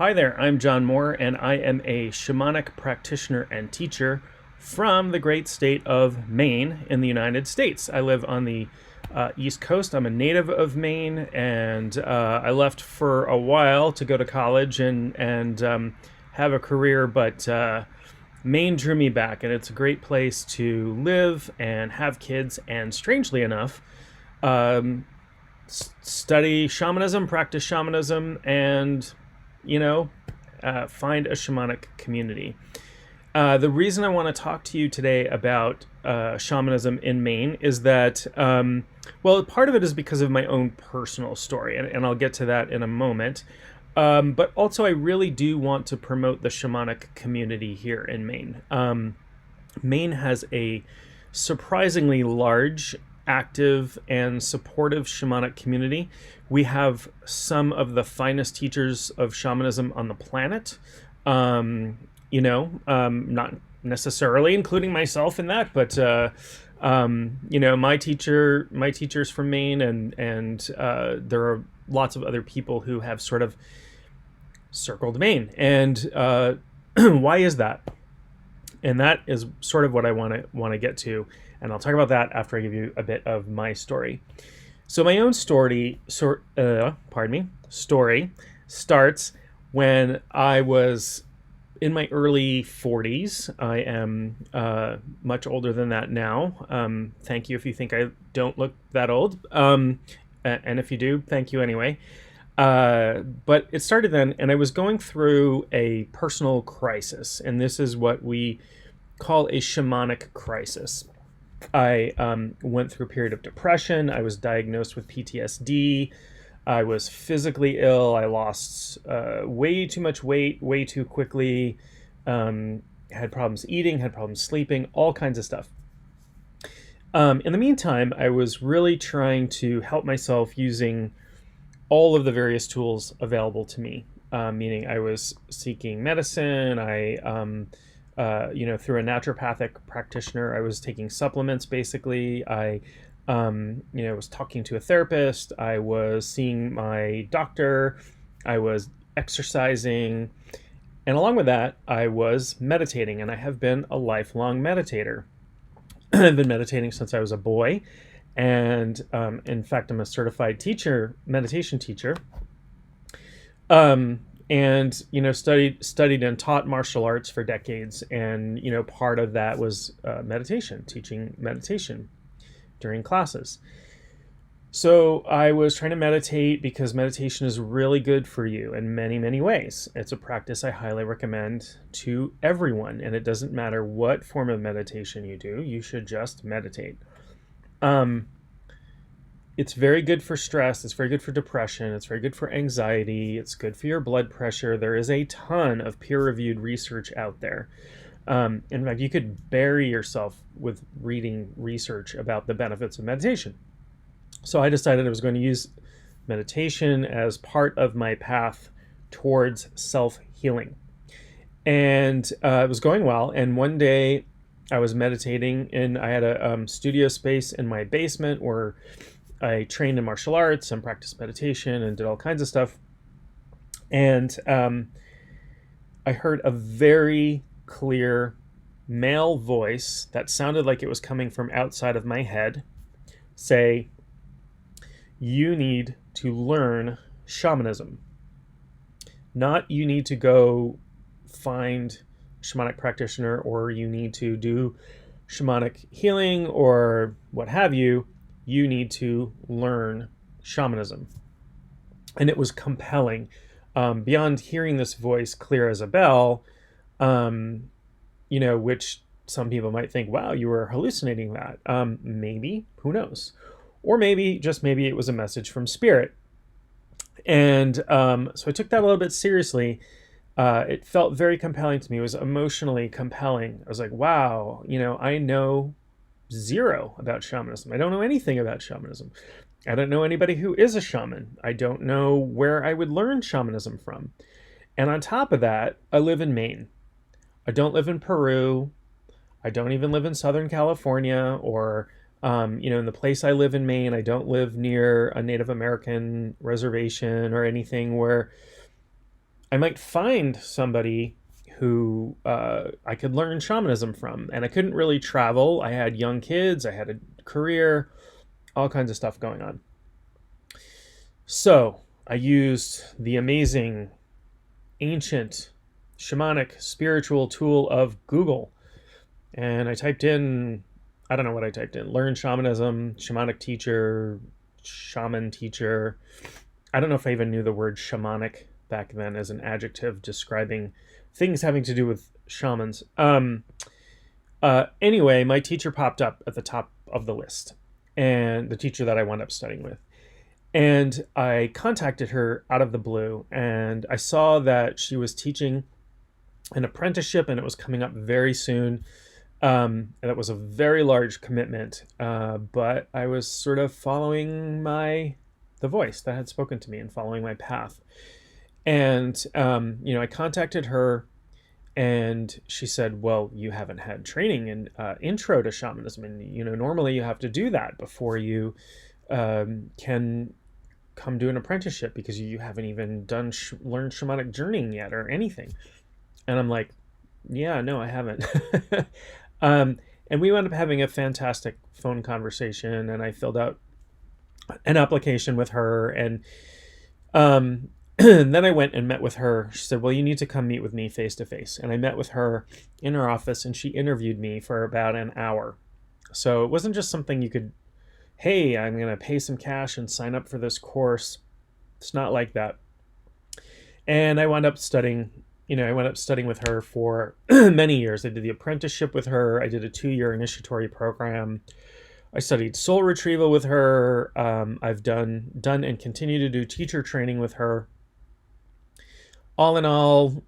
Hi there, I'm John Moore, and I am a shamanic practitioner and teacher from the great state of Maine in the United States. I live on the East Coast. I'm a native of Maine, and I left for a while to go to college and have a career, but Maine drew me back, and it's a great place to live and have kids, and strangely enough, um, study shamanism, practice shamanism, and find a shamanic community. The reason I want to talk to you today about shamanism in Maine is that, part of it is because of my own personal story, and I'll get to that in a moment. But also, I really do want to promote the shamanic community here in Maine. Maine has a surprisingly large, active, and supportive shamanic community. We have some of the finest teachers of shamanism on the planet. Not necessarily including myself in that, but my teachers from Maine, and there are lots of other people who have sort of circled Maine. And why is that? And that is sort of what I want to get to, and I'll talk about that after I give you a bit of my story. So my own story starts when I was in my early 40s. I am much older than that now. Thank you if you think I don't look that old. And if you do, thank you anyway. But it started then, and I was going through a personal crisis, and this is what we call a shamanic crisis. I went through a period of depression. I was diagnosed with PTSD. I was physically ill. I lost way too much weight, way too quickly. Had problems eating, had problems sleeping, all kinds of stuff. In the meantime, I was really trying to help myself using all of the various tools available to me, meaning I was seeking medicine. Through a naturopathic practitioner, I was taking supplements, basically. I was talking to a therapist. I was seeing my doctor. I was exercising. And along with that, I was meditating, and I have been a lifelong meditator. I've been meditating since I was a boy. And in fact, I'm a certified meditation teacher. Studied and taught martial arts for decades. And, part of that was meditation, teaching meditation during classes. So I was trying to meditate because meditation is really good for you in many, many ways. It's a practice I highly recommend to everyone. And it doesn't matter what form of meditation you do, you should just meditate. It's very good for stress. It's very good for depression. It's very good for anxiety. It's good for your blood pressure. There is a ton of peer-reviewed research out there. In fact, you could bury yourself with reading research about the benefits of meditation. So I decided I was going to use meditation as part of my path towards self-healing. And it was going well. And one day I was meditating, and I had a studio space in my basement where I trained in martial arts and practiced meditation and did all kinds of stuff. And I heard a very clear male voice that sounded like it was coming from outside of my head say, "You need to learn shamanism." Not you need to go find a shamanic practitioner, or you need to do shamanic healing or what have you. You need to learn shamanism. And it was compelling. Beyond hearing this voice clear as a bell, which some people might think, wow, you were hallucinating that. Maybe, who knows? Or maybe, just maybe, it was a message from spirit. And so I took that a little bit seriously. It felt very compelling to me. It was emotionally compelling. I was like, wow, I know zero about shamanism. I don't know anything about shamanism. I don't know anybody who is a shaman. I don't know where I would learn shamanism from. And on top of that, I live in Maine. I don't live in Peru. I don't even live in Southern California or in the place I live in Maine. I don't live near a Native American reservation or anything where I might find somebody who I could learn shamanism from. And I couldn't really travel. I had young kids, I had a career, all kinds of stuff going on. So I used the amazing, ancient, shamanic, spiritual tool of Google. And I typed in, I don't know what I typed in, learn shamanism, shamanic teacher, shaman teacher. I don't know if I even knew the word shamanic back then as an adjective describing things having to do with shamans. Anyway, my teacher popped up at the top of the list, and the teacher that I wound up studying with. And I contacted her out of the blue, and I saw that she was teaching an apprenticeship, and it was coming up very soon. And it was a very large commitment, but I was sort of following the voice that had spoken to me and following my path. And I contacted her, and she said, "Well, you haven't had training in intro to shamanism, and normally you have to do that before you can come do an apprenticeship because you haven't even learned shamanic journeying yet or anything." And I'm like, "Yeah, no, I haven't." And we wound up having a fantastic phone conversation, and I filled out an application with her, and and then I went and met with her. She said, "Well, you need to come meet with me face to face." And I met with her in her office, and she interviewed me for about an hour. So it wasn't just something you could, "Hey, I'm going to pay some cash and sign up for this course." It's not like that. And I wound up studying with her for many years. I did the apprenticeship with her. I did a 2-year initiatory program. I studied soul retrieval with her. I've done and continue to do teacher training with her. All in all,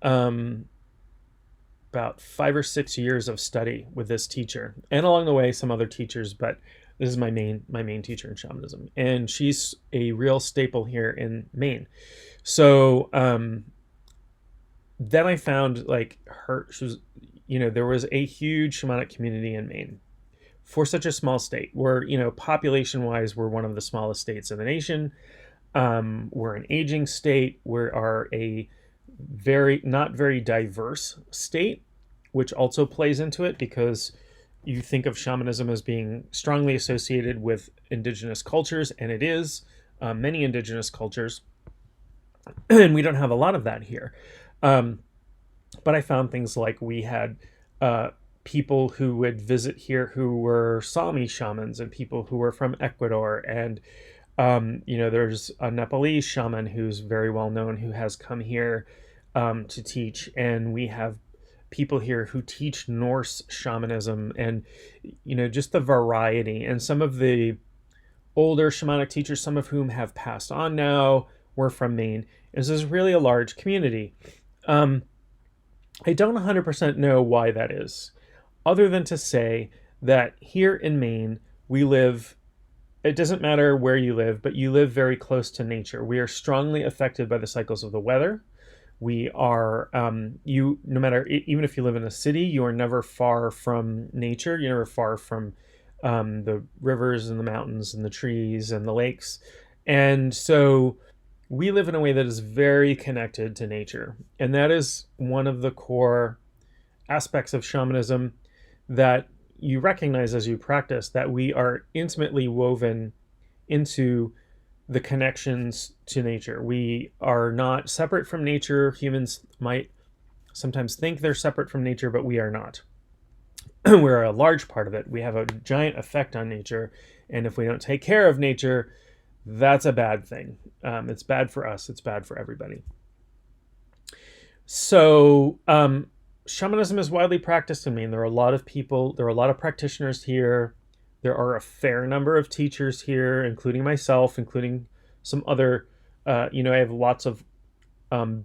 about 5 or 6 years of study with this teacher, and along the way some other teachers, but this is my main teacher in shamanism, and she's a real staple here in Maine. So then I found there was a huge shamanic community in Maine for such a small state. We're, population wise, we're one of the smallest states in the nation. We're an aging state. We are a not very diverse state, which also plays into it because you think of shamanism as being strongly associated with indigenous cultures, and it is many indigenous cultures, and we don't have a lot of that here. But I found things like we had people who would visit here who were Sami shamans, and people who were from Ecuador, and there's a Nepalese shaman who's very well known who has come here to teach, and we have people here who teach Norse shamanism, and just the variety. And some of the older shamanic teachers, some of whom have passed on now, were from Maine. This is really a large community. I don't 100% know why that is, other than to say that here in Maine, we live, it doesn't matter where you live, but you live very close to nature. We are strongly affected by the cycles of the weather. We are, no matter, even if you live in a city, you are never far from nature. You're never far from the rivers and the mountains and the trees and the lakes. And so we live in a way that is very connected to nature. And that is one of the core aspects of shamanism that you recognize as you practice, that we are intimately woven into the connections to nature. We are not separate from nature. Humans might sometimes think they're separate from nature, but we are not. We're a large part of it. We have a giant effect on nature. And if we don't take care of nature, that's a bad thing. It's bad for us. It's bad for everybody. So shamanism is widely practiced in Maine. There are a lot of people, there are a lot of practitioners here. There are a fair number of teachers here, including myself, including some other, I have lots of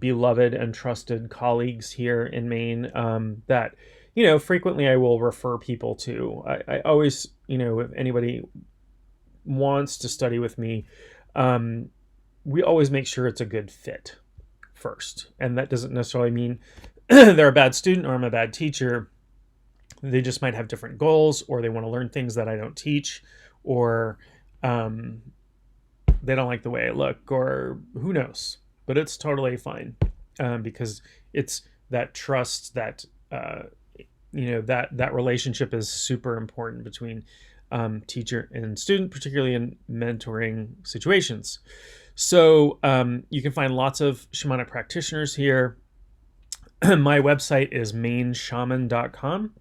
beloved and trusted colleagues here in Maine that, frequently I will refer people to. I always, if anybody wants to study with me, we always make sure it's a good fit first. And that doesn't necessarily mean they're a bad student or I'm a bad teacher. They just might have different goals, or they want to learn things that I don't teach, or they don't like the way I look, or who knows. But it's totally fine. because it's that trust, that that relationship is super important between teacher and student, particularly in mentoring situations. So you can find lots of shamanic practitioners here. My website is maineshaman.com.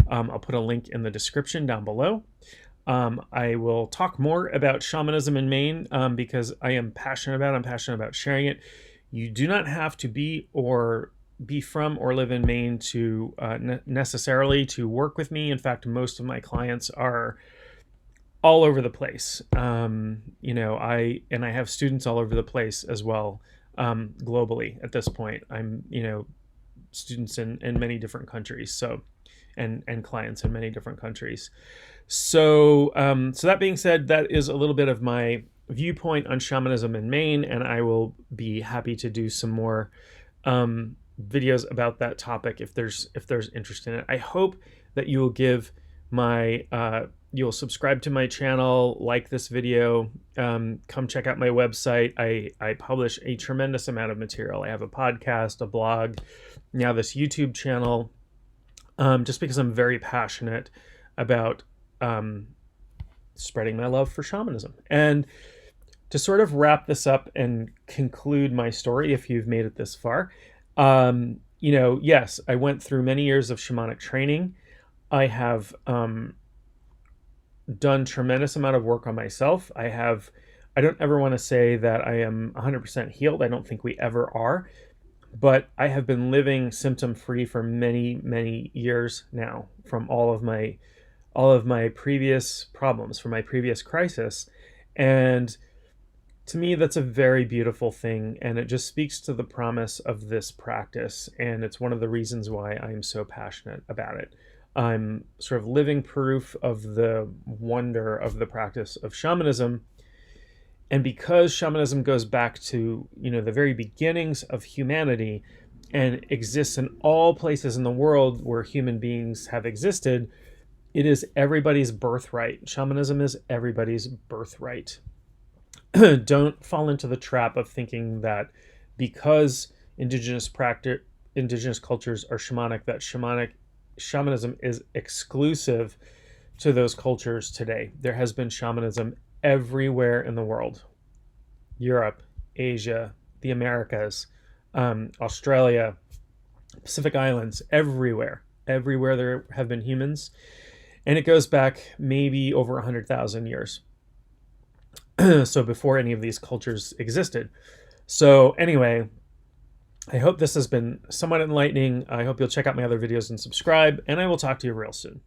I'll put a link in the description down below. I will talk more about shamanism in Maine because I'm passionate about sharing it. You do not have to be from or live in Maine to necessarily to work with me. In fact, most of my clients are all over the place. I have students all over the place as well, globally at this point. I'm students in many different countries, so and clients in many different countries. So so that being said, that is a little bit of my viewpoint on shamanism in Maine, and I will be happy to do some more videos about that topic if there's interest in it. I hope that you will give my you'll subscribe to my channel, like this video, come check out my website. I publish a tremendous amount of material. I have a podcast, a blog, now this YouTube channel, just because I'm very passionate about spreading my love for shamanism. And to sort of wrap this up and conclude my story, if you've made it this far, yes, I went through many years of shamanic training. I have done tremendous amount of work on myself. I don't ever want to say that I am 100% healed. I don't think we ever are, but I have been living symptom free for many, many years now from all of my previous problems, from my previous crisis. And to me, that's a very beautiful thing. And it just speaks to the promise of this practice. And it's one of the reasons why I'm so passionate about it. I'm sort of living proof of the wonder of the practice of shamanism. And because shamanism goes back to, the very beginnings of humanity and exists in all places in the world where human beings have existed, it is everybody's birthright. Shamanism is everybody's birthright. Don't fall into the trap of thinking that because indigenous cultures are shamanic, that shamanism is exclusive to those cultures today. There has been shamanism everywhere in the world. Europe, Asia, the Americas, Australia, Pacific Islands, everywhere there have been humans. And it goes back maybe over 100,000 years. So before any of these cultures existed. So anyway, I hope this has been somewhat enlightening. I hope you'll check out my other videos and subscribe, and I will talk to you real soon.